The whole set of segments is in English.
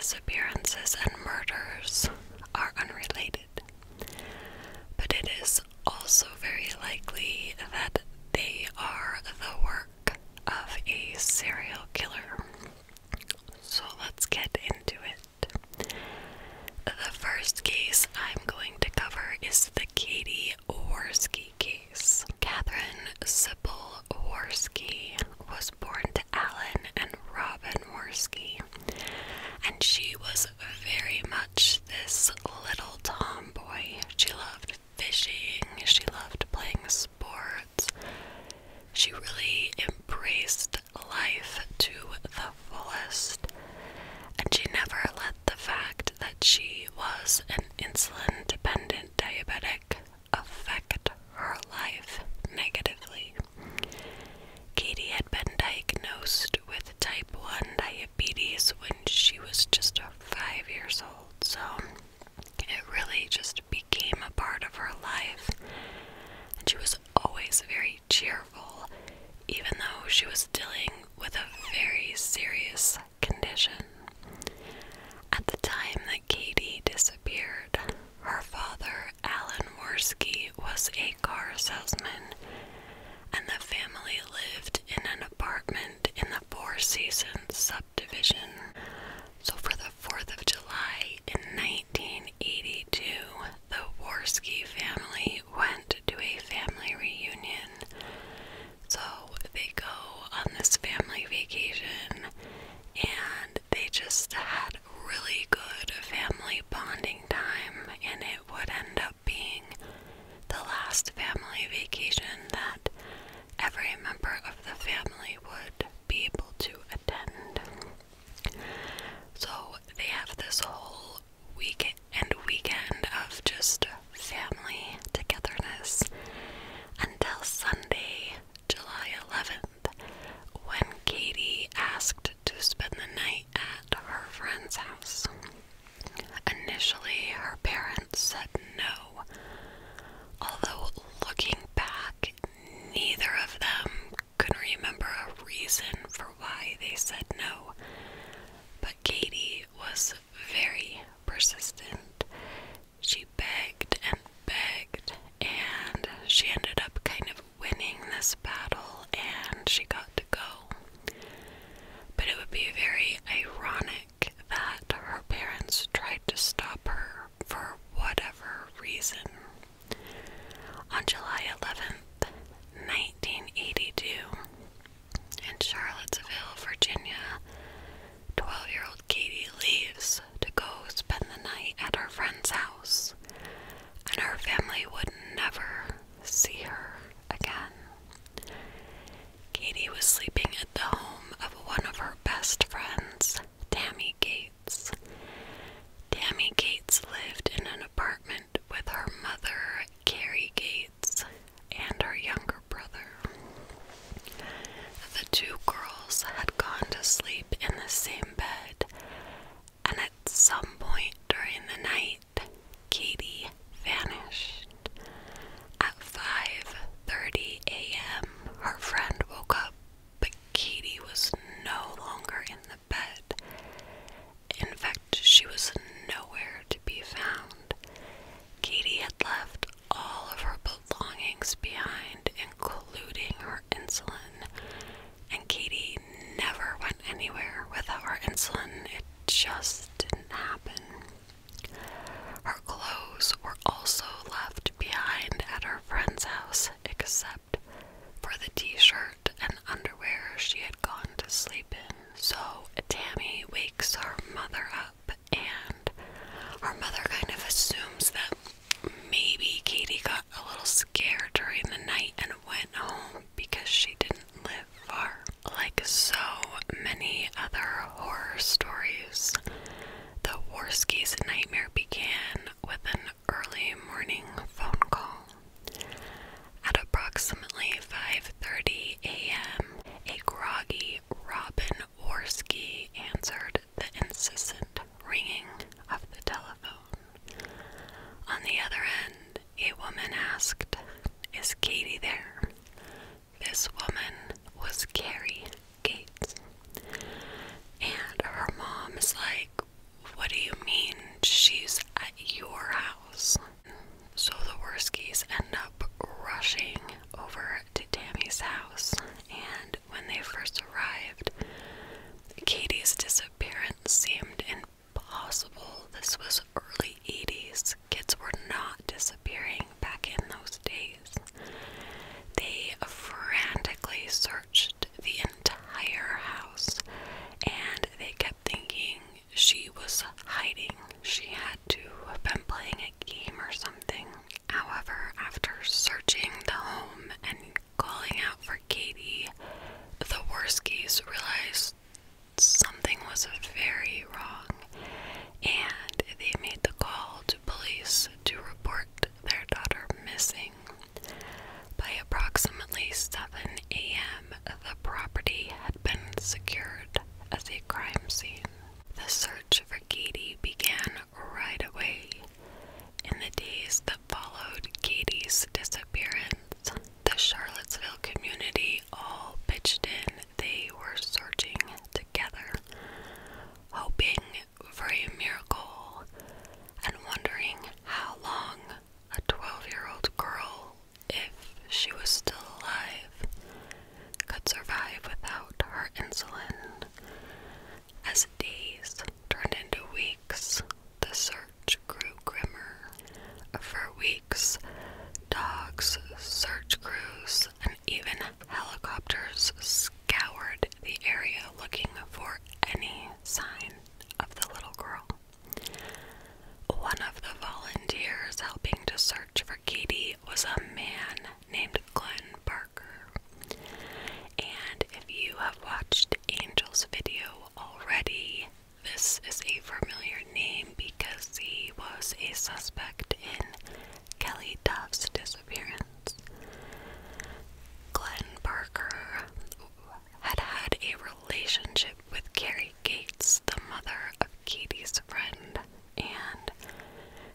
disappearances and murders are unrelated, but it is also very likely that they are the work of a serial killer. So let's get into it. The first case I'm going to cover is the Katie Warski case. Catherine Sybil Warski was born to Alan and Robin Warski, and she was very much this little tomboy. She loved fishing, she loved playing sports. She really embraced life to the fullest, and she never let the fact that she was an insulin-dependent diabetic affect her life negatively. Katie had been diagnosed with type 1 diabetes when she was just 5 years old, so it really just became a part of her life, and she was always very cheerful, even though she was dealing with a very serious condition. At the time that Katie disappeared, her father, Alan Warski, was a car salesman, and the family lived in an apartment in the Four Seasons subdivision. So for the 4th of July in 1982, the Warski family went to a family reunion. So they go on this family vacation, and they just had really good family bonding time, and it would end up being the last family vacation that every member of the family would be able to attend. So they have this whole weekend of just family togetherness until Sunday, July 11th, when Katie asked to spend the night at her friend's house. Initially, her parents said no, although looking back, neither of them could remember a reason for why they said no. But Katie was very persistent. She begged and begged, and she ended up kind of winning this battle, and she got to go. But it would be very ironic that her parents tried to stop her for whatever reason. On July 11th, 1982, in Charlottesville, Virginia, 12-year-old Katie leaves to go spend the night at her friend's house, and her family would never see her again. Katie was sleeping at the home of one of her best friends, Tammy Gates. Tammy Gates lived in an apartment with her mother, Carrie Gates, and her younger brother. The two girls had gone to sleep in the same bed, and at some point during the night, Katie vanished. At 5:30 a.m., her friend woke up, but Katie was no longer in the bed. In fact, she was nowhere to be found. Katie had left all of her belongings behind, including her insulin, and Katie never went anywhere without her insulin. It just didn't happen. Her clothes were also left behind at her friend's house, except for the t-shirt and underwear she had gone to sleep in. So Tammy wakes her mother up, and her mother kind of assumes that maybe Katie got a little scared during the night and went home because she didn't live far. Like so many other horror stories, police realized something was very wrong, and they made the call to police to report their daughter missing. By approximately 7 a.m., the property had been secured as a crime scene. The search for Katie began right away. In the days that followed Katie's disappearance, the Charlottesville community all pitched in. They were searching together, hoping for a miracle and wondering how long a 12-year-old girl, if she was still alive, could survive without her insulin. As days turned into weeks, the search grew grimmer. For weeks, dogs, search crews, and even helicopters scoured the area looking for any sign of the little girl. One of the volunteers helping to search for Katie was a man named Glen Barker. And if you have watched Angel's video already, this is a familiar name because he was a suspect in Kelly Duff's disappearance. Glen Barker had had a relationship with Carrie Gates, the mother of Katie's friend, and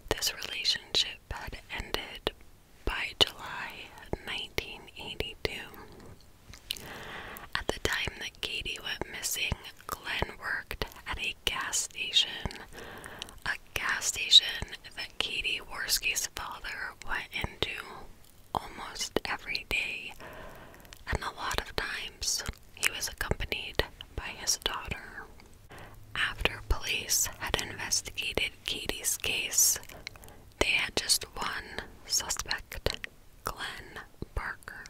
this relationship had ended by July 1982. At the time that Katie went missing, Glen worked at a gas station that Katie Warski's father went into almost every day, and a lot of times he was accompanied by his daughter. After police had investigated Katie's case, they had just one suspect, Glen Barker.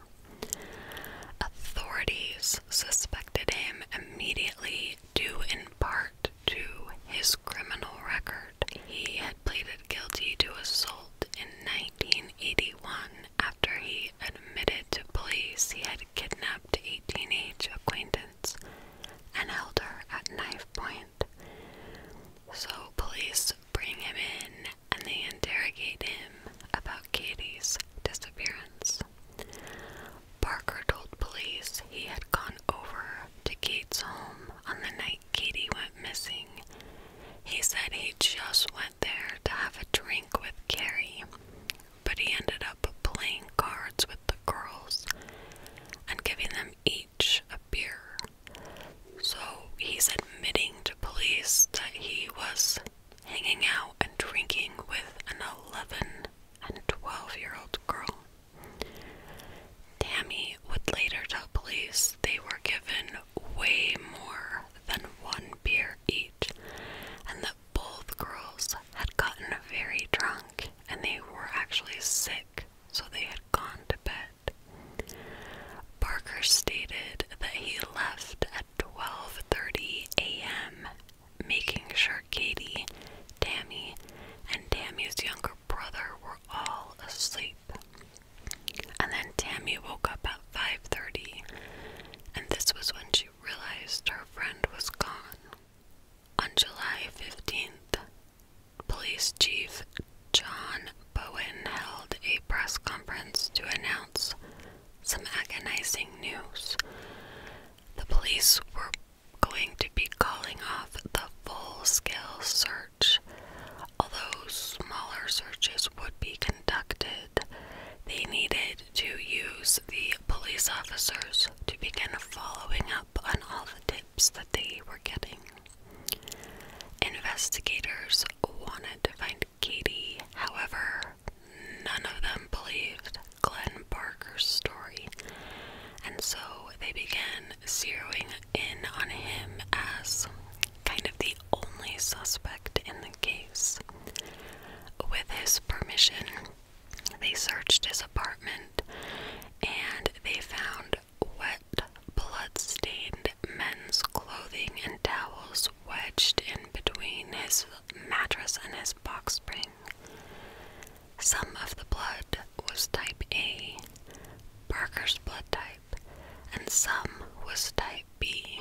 Authorities suspected him immediately due in part to his criminal record. He had pleaded guilty to assault in 1981 after he admitted to police he had kidnapped a teenage acquaintance and held her at knife point. So police bring him in and they interrogate him about Katie's disappearance. Barker told police he had gone over to Kate's home on the night Katie went missing. He said he just went there to have a drink with Carrie, but he ended up playing cards with the girls and giving them each a beer. So he's admitting to police that he was hanging out and drinking with an 11 and 12-year-old girl. Tammy would later tell police they were given way more than one beer each, and that both girls had gotten very drunk and they were actually sick, so they had gone to bed. Barker stated that he left at 12:30 a.m., making sure Katie, Tammy, and Tammy's younger brother were all asleep. And then Tammy woke up at 5:30, and this was when she realized her friend was gone. On July 15th, Police Chief John Bowen held a press conference to announce some agonizing news. The police were going to be calling off the full-scale search. Although smaller searches would be conducted, they needed to use the police officers to begin following up on all the tips that they were getting. Investigators wanted to find Katie, however, none of them believed Glen Barker's story, and so they began zeroing in on him as kind of the only suspect in the case. With his permission, they searched his apartment and they found wet, blood-stained men's clothing and towels wedged in between his mattress and his box spring. Some of the blood was type A, Barker's blood type, and some was type B,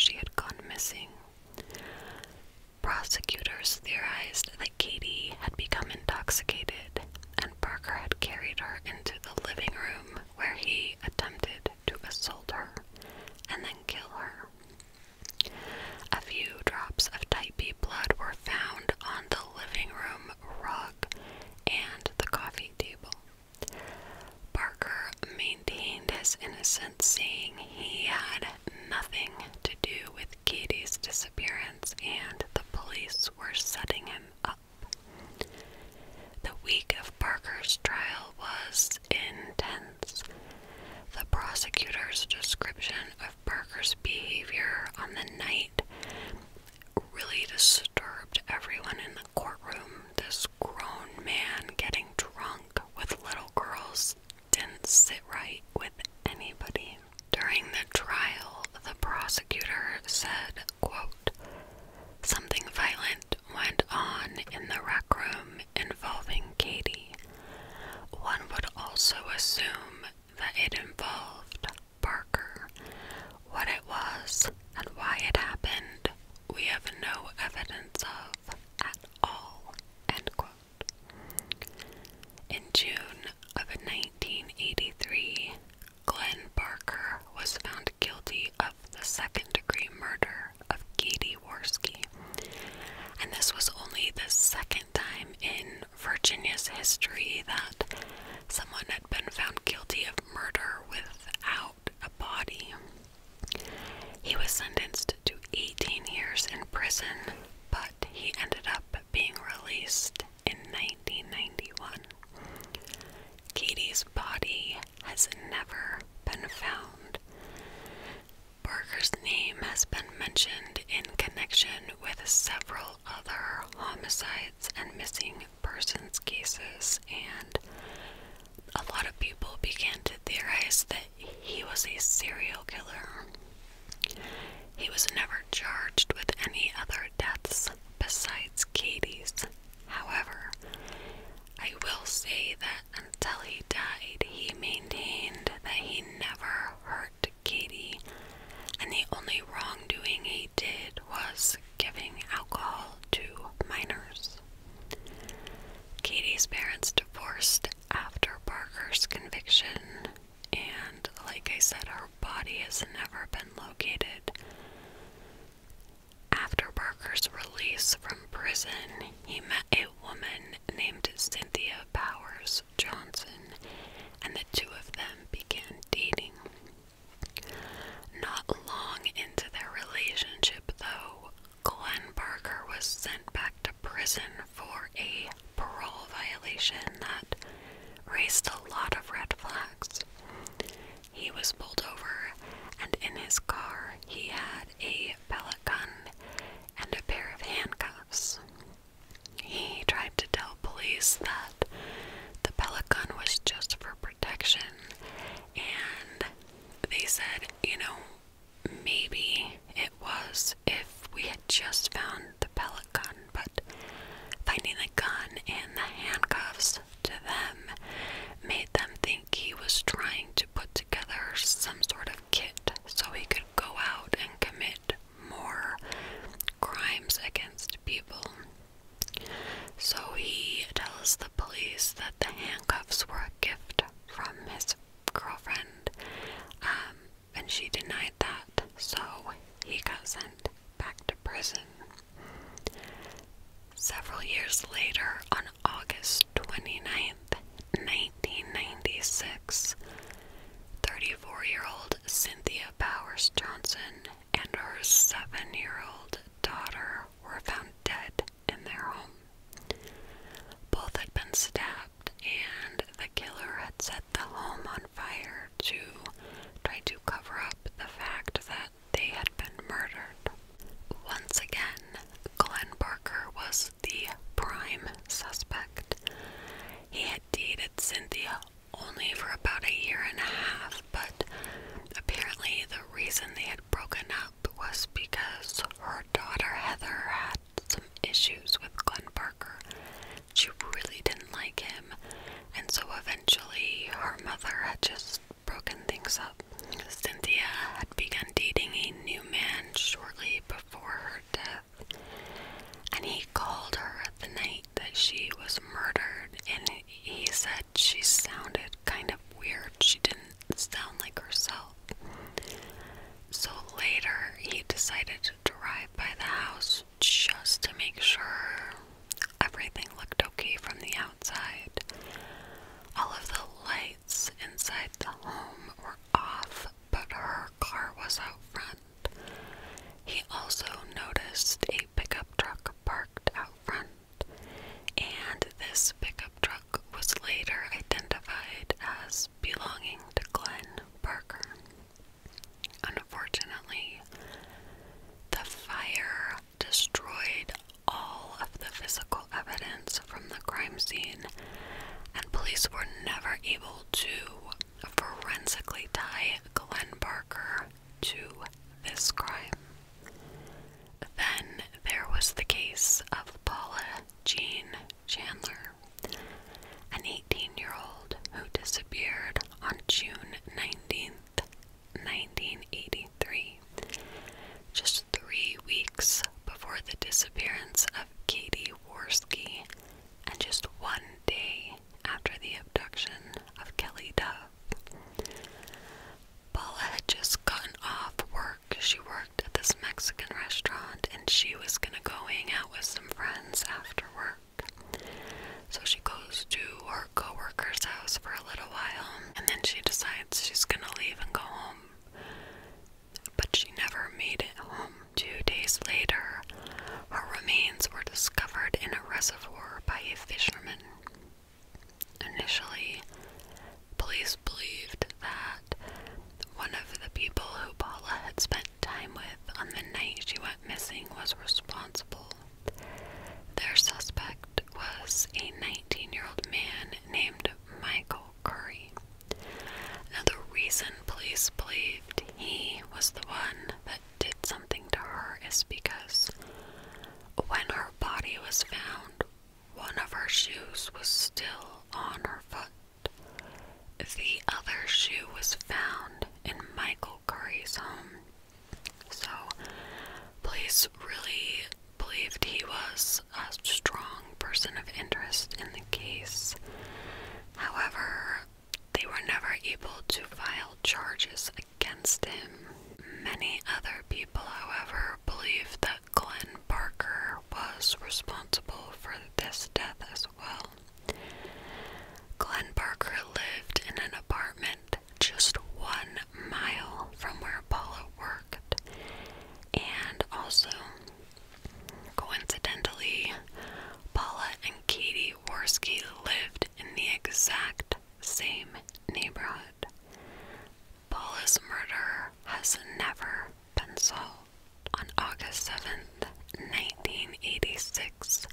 she had gone missing. Prosecutors theorized that Katie had become intoxicated, and Barker had carried her into the living room where he attempted to assault her and then kill her. A few drops of type B blood were found on the living room rug and the coffee table. Barker maintained his innocence, saying he had nothing to do with Katie's disappearance and the police were setting him up. The week of Barker's trial was intense. The prosecutor's description of Barker's behavior on the night really disturbed everyone in the courtroom. This grown man getting drunk with little girls didn't sit right with anybody. During the trial, the prosecutor said, quote, "Something violent went on in the rec room involving Katie. One would also assume that it involved Barker. What it was and why it happened, we have no evidence of at all." End quote. In June of 1983, Glen Barker was found guilty of the second-degree murder of Katie Warski, and this was only the second time in Virginia's history that someone had been found guilty of murder without a body. He was sentenced to 18 years in prison, but he ended up being released in 1991. Katie's body has never been found. Barker's name has been mentioned in connection with several other homicides and missing persons cases, and a lot of people began to theorize that he was a serial killer. He was never charged with any other deaths besides Katie's. However, I will say that until he died, he maintained that he never hurt Katie, and the only wrongdoing he did was giving alcohol to minors. Katie's parents divorced after Barker's conviction, and like I said, her body has never been located. After Barker's release from prison, he met a woman named Cynthia Powers Johnson, and the two of them began dating. Not long into their relationship, though, Glen Barker was sent back to prison for a parole violation that raised a lot of red flags. He was pulled over, and in his car he had a pellet gun and a pair of handcuffs. He tried to tell police that the pellet gun was just for protection, and they said, maybe it was if we had just found the pellet gun, but finding the gun and the handcuffs to them made them think he was trying to put together some sort of kit so he could go out and commit more crimes against people. So he tells the police that the handcuffs were a gift from his girlfriend, and she denied that, so he got sent back to prison. Several years later, on August 29th, 1996, 34-year-old Cynthia Powers Johnson and her 7-year-old daughter were found dead in their home. Both had been stabbed, and the killer had set the home on fire to try to cover up the fact that they had been murdered. Once again, Glen Barker was the prime suspect. He had dated Cynthia only for about a year and a half, but apparently the reason they had broken up was because her daughter Heather had some issues with Glen Barker. She really didn't like him, and so eventually her mother had just broken things up. Cynthia decided to drive by the house just to make sure everything looked okay from the outside. All of the lights inside the home were off, but her car was out front. He also noticed a pickup truck parked out front, and this pickup truck was later identified as belonging to Glen Barker. Unfortunately, the fire destroyed all of the physical evidence from the crime scene, and police were never able to forensically tie Glen Barker to this crime. Then there was the case of Paula Jean Chandler, an 18-year-old who disappeared on June 19th, 1983, just 3 weeks before the disappearance of Katie Warski, and just 1 day after the abduction of Kelly Dove. Paula had just gotten off work. She worked at this Mexican restaurant, and she was gonna go hang out with some friends after work. So she goes to her co-worker's house for a little while, and then she decides she's gonna leave and go home. But she never made it home. 2 days later, her remains were discovered in a reservoir by a fisherman. Initially, police believed that one of the people who Paula had spent time with on the night she went missing was responsible. Their suspect was a 19-year-old man named Michael Curry. Now, the reason police believed he was the one that did something to her is because when her body was found, one of her shoes was still on her foot. The other shoe was found in Michael Curry's home. So, police really believed he was a strong person of interest in the case. However, they were never able to file charges against him. Many other people, however, believed that Glen Barker was responsible for this death as well. Glen Barker lived in an apartment just 1 mile from where Paula worked, and also, coincidentally, Paula and Katie Warski lived in the exact same neighborhood. Paula's murder has never been solved. On August 7th, 1986,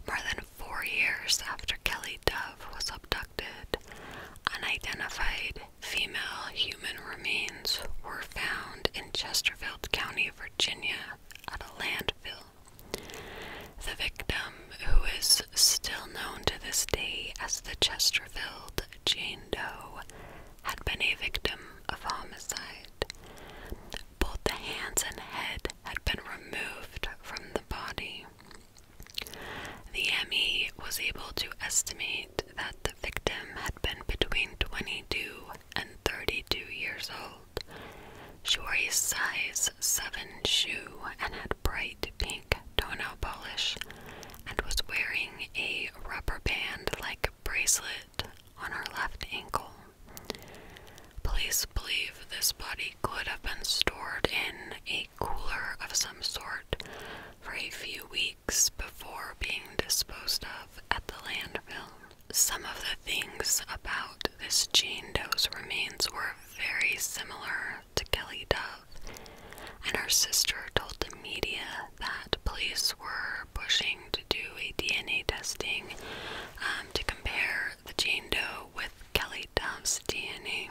more than 4 years after Kelly Dove was abducted, unidentified female human remains were found in Chesterfield County, Virginia, at a landfill. The victim, who is still known to this day as the Chesterfield Jane Doe, had been a victim of homicide. Both the hands and head had been removed from the body. The ME was able to estimate that the victim had been between 22 and 32 years old. She wore a size 7 shoe and had bright pink toenail polish, and was wearing a rubber band-like bracelet on her left ankle. Police believe this body could have been stored in a cooler of some sort for a few weeks before being disposed of at the landfill. Some of the things about this Jane Doe's remains were very similar to Kelly Dove, and her sister told the media that police were pushing to do a DNA testing to compare the Jane Doe with Kelly Dove's DNA.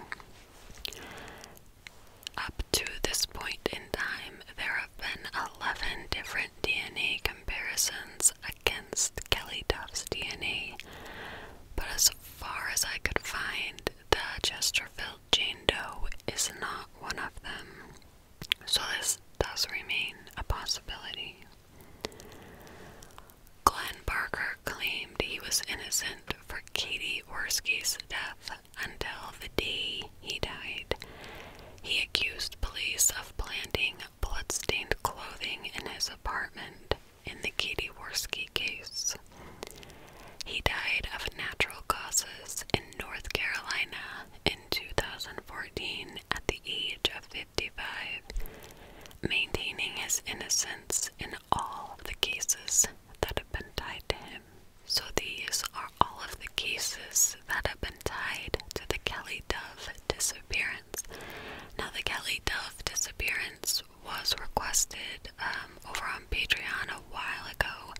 Up to this point in time, there have been 11 different DNA comparisons against Kelly Dove's DNA, but as far as I could find, the Chesterfield Jane Doe is not one of them. So this does remain a possibility. Glen Barker claimed he was innocent for Katie Warski's death until the day he died. He accused police of planting blood-stained maintaining his innocence in all of the cases that have been tied to him. So these are all of the cases that have been tied to the Kelly Dove disappearance. Now, the Kelly Dove disappearance was requested over on Patreon a while ago,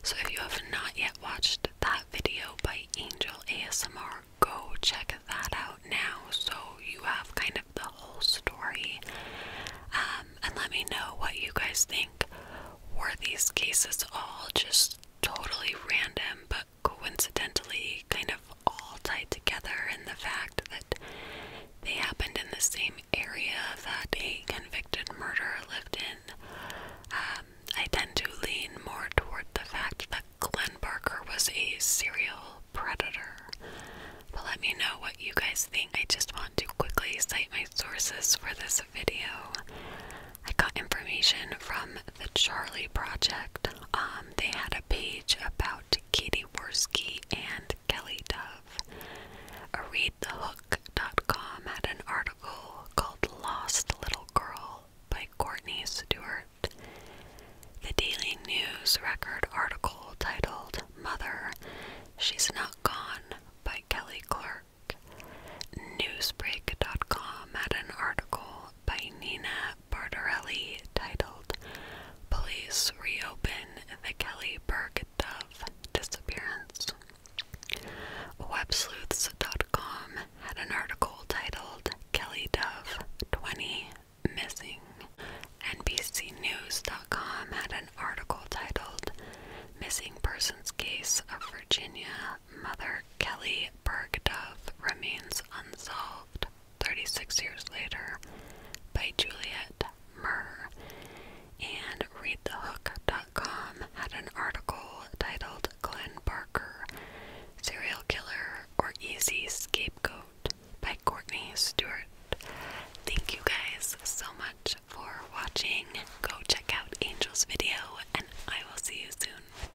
so if you have not yet watched that video by Angel ASMR, go check that out now so you have kind of the whole story. And let me know what you guys think. Were these cases all just totally random but coincidentally kind of all tied together in the fact that they happened in the same area that a convicted murderer lived in? I tend to lean more toward the fact that Glen Barker was a serial predator. But let me know what you guys think. I just want to quickly cite my sources for this video. I got information from the Charlie Project. They had a page about Katie Warski and Kelly Dove. ReadTheHook.com had an article called Lost Little Girl by Courtney Stewart. The Daily News Record article titled Mother, She's Not